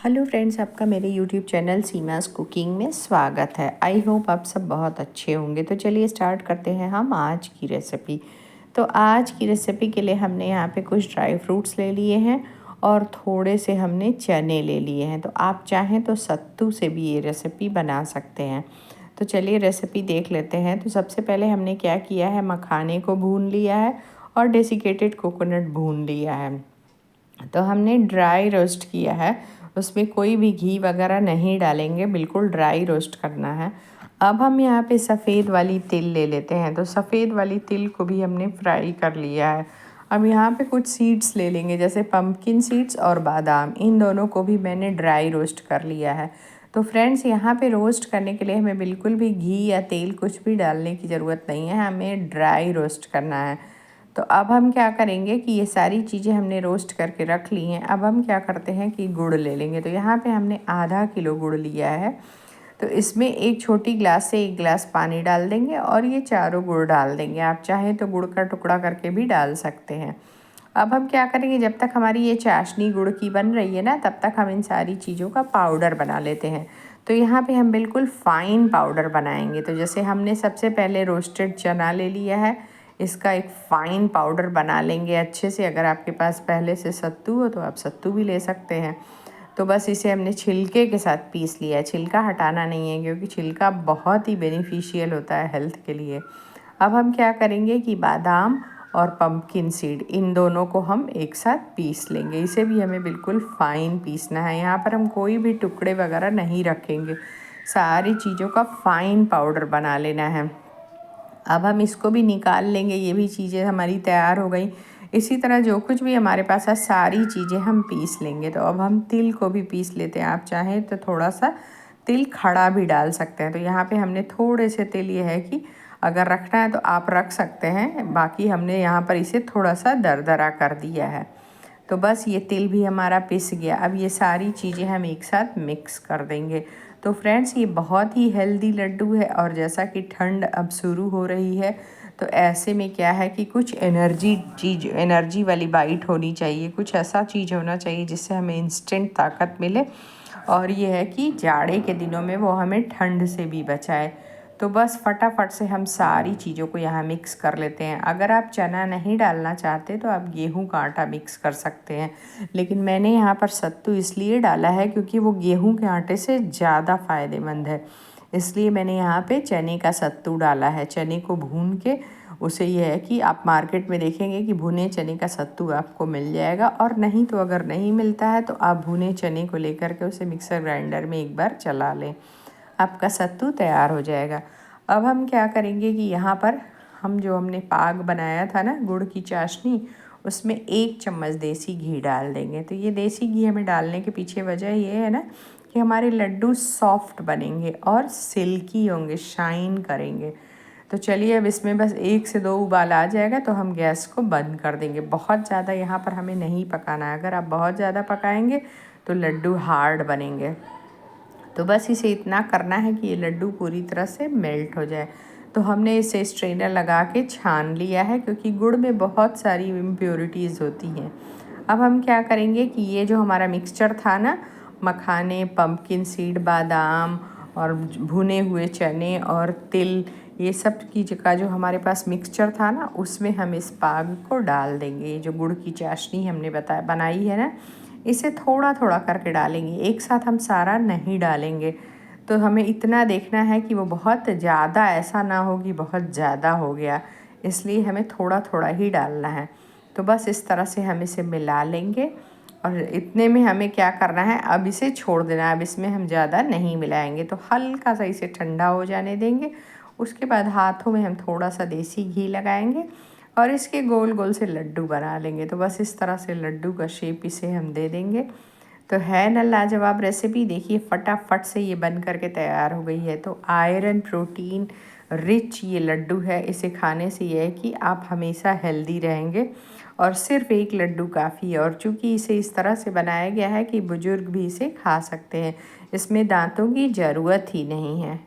Hello friends, आपका मेरे YouTube channel Seema's cooking में स्वागत है। आई होप आप सब बहुत अच्छे होंगे। तो चलिए स्टार्ट करते हैं हम आज की रेसिपी। तो आज की रेसिपी के लिए हमने यहाँ पे कुछ ड्राई फ्रूट्स ले लिए हैं और थोड़े से हमने चने ले लिए हैं। तो आप चाहें तो सत्तू से भी ये रेसिपी बना सकते हैं। तो चलिए रेसिपी देख लेते हैं। तो सबसे पहले हमने क्या किया है, मखाने को भून लिया है और डेसिकेटेड कोकोनट भून लिया है। तो हमने ड्राई रोस्ट किया है, उसमें कोई भी घी वगैरह नहीं डालेंगे, बिल्कुल ड्राई रोस्ट करना है। अब हम यहाँ पे सफ़ेद वाली तिल ले लेते हैं। तो सफ़ेद वाली तिल को भी हमने फ्राई कर लिया है। अब यहाँ पे कुछ सीड्स ले लेंगे, जैसे पम्पकिन सीड्स और बादाम, इन दोनों को भी मैंने ड्राई रोस्ट कर लिया है। तो फ्रेंड्स, यहाँ पे रोस्ट करने के लिए हमें बिल्कुल भी घी या तेल कुछ भी डालने की ज़रूरत नहीं है, हमें ड्राई रोस्ट करना है। तो अब हम क्या करेंगे कि ये सारी चीज़ें हमने रोस्ट करके रख ली हैं। अब हम क्या करते हैं कि गुड़ ले लेंगे। तो यहाँ पे हमने आधा किलो गुड़ लिया है। तो इसमें एक छोटी ग्लास से 1 गिलास पानी डाल देंगे और ये चारों गुड़ डाल देंगे। आप चाहें तो गुड़ का टुकड़ा करके भी डाल सकते हैं। अब हम क्या करेंगे, जब तक हमारी ये चाशनी गुड़ की बन रही है ना, तब तक हम इन सारी चीज़ों का पाउडर बना लेते हैं। तो यहाँ पे हम बिल्कुल फ़ाइन पाउडर बनाएंगे। तो जैसे हमने सबसे पहले रोस्टेड चना ले लिया है, इसका एक फ़ाइन पाउडर बना लेंगे अच्छे से। अगर आपके पास पहले से सत्तू हो तो आप सत्तू भी ले सकते हैं। तो बस इसे हमने छिलके के साथ पीस लिया है। छिलका हटाना नहीं है, क्योंकि छिलका बहुत ही बेनिफिशियल होता है हेल्थ के लिए। अब हम क्या करेंगे कि बादाम और पम्पकिन सीड, इन दोनों को हम एक साथ पीस लेंगे। इसे भी हमें बिल्कुल फ़ाइन पीसना है। यहाँ पर हम कोई भी टुकड़े वगैरह नहीं रखेंगे, सारी चीज़ों का फ़ाइन पाउडर बना लेना है। अब हम इसको भी निकाल लेंगे। ये भी चीज़ें हमारी तैयार हो गई। इसी तरह जो कुछ भी हमारे पास है, सारी चीज़ें हम पीस लेंगे। तो अब हम तिल को भी पीस लेते हैं। आप चाहें तो थोड़ा सा तिल खड़ा भी डाल सकते हैं। तो यहाँ पे हमने थोड़े से तिल, ये है कि अगर रखना है तो आप रख सकते हैं, बाकी हमने यहाँ पर इसे थोड़ा सा दरदरा कर दिया है। तो बस ये तिल भी हमारा पिस गया। अब ये सारी चीज़ें हम एक साथ मिक्स कर देंगे। तो फ्रेंड्स, ये बहुत ही हेल्दी लड्डू है। और जैसा कि ठंड अब शुरू हो रही है, तो ऐसे में क्या है कि कुछ एनर्जी वाली बाइट होनी चाहिए, कुछ ऐसा चीज़ होना चाहिए जिससे हमें इंस्टेंट ताकत मिले। और ये है कि जाड़े के दिनों में वो हमें ठंड से भी बचाए। तो बस फटाफट से हम सारी चीज़ों को यहाँ मिक्स कर लेते हैं। अगर आप चना नहीं डालना चाहते तो आप गेहूं का आटा मिक्स कर सकते हैं, लेकिन मैंने यहाँ पर सत्तू इसलिए डाला है क्योंकि वो गेहूं के आटे से ज़्यादा फ़ायदेमंद है। इसलिए मैंने यहाँ पे चने का सत्तू डाला है। चने को भून के उसे, यह है कि आप मार्केट में देखेंगे कि भुने चने का सत्तू आपको मिल जाएगा। और नहीं तो अगर नहीं मिलता है तो आप भुने चने को लेकर के उसे मिक्सर ग्राइंडर में एक बार चला लें, आपका सत्तू तैयार हो जाएगा। अब हम क्या करेंगे कि यहाँ पर हमने पाग बनाया था ना, गुड़ की चाशनी, उसमें 1 चम्मच देसी घी डाल देंगे। तो ये देसी घी हमें डालने के पीछे वजह ये है ना कि हमारे लड्डू सॉफ्ट बनेंगे और सिल्की होंगे, शाइन करेंगे। तो चलिए, अब इसमें बस 1 से 2 उबाल आ जाएगा तो हम गैस को बंद कर देंगे। बहुत ज़्यादा यहाँ पर हमें नहीं पकाना है। अगर आप बहुत ज़्यादा पकाएंगे तो लड्डू हार्ड बनेंगे। तो बस इसे इतना करना है कि ये लड्डू पूरी तरह से मेल्ट हो जाए। तो हमने इसे स्ट्रेनर लगा के छान लिया है, क्योंकि गुड़ में बहुत सारी इम्प्योरिटीज़ होती हैं। अब हम क्या करेंगे कि ये जो हमारा मिक्सचर था ना, मखाने, पम्पकिन सीड, बादाम और भुने हुए चने और तिल, ये सब की का जो हमारे पास मिक्सचर था ना, उसमें हम इस पाग को डाल देंगे। ये जो गुड़ की चाशनी हमने बनाई है ना, इसे थोड़ा थोड़ा करके डालेंगे, एक साथ हम सारा नहीं डालेंगे। तो हमें इतना देखना है कि वो बहुत ज़्यादा ऐसा ना हो कि बहुत ज़्यादा हो गया, इसलिए हमें थोड़ा थोड़ा ही डालना है। तो बस इस तरह से हम इसे मिला लेंगे। और इतने में हमें क्या करना है, अब इसे छोड़ देना है। अब इसमें हम ज़्यादा नहीं मिलाएंगे। तो हल्का सा इसे ठंडा हो जाने देंगे। उसके बाद हाथों में हम थोड़ा सा देसी घी लगाएंगे और इसके गोल गोल से लड्डू बना लेंगे। तो बस इस तरह से लड्डू का शेप इसे हम दे देंगे। तो है ना लाजवाब रेसिपी। देखिए फटाफट से ये बन करके तैयार हो गई है। तो आयरन प्रोटीन रिच ये लड्डू है। इसे खाने से ये है कि आप हमेशा हेल्दी रहेंगे। और सिर्फ 1 लड्डू काफ़ी है। और चूँकि इसे इस तरह से बनाया गया है कि बुजुर्ग भी इसे खा सकते हैं, इसमें दांतों की ज़रूरत ही नहीं है।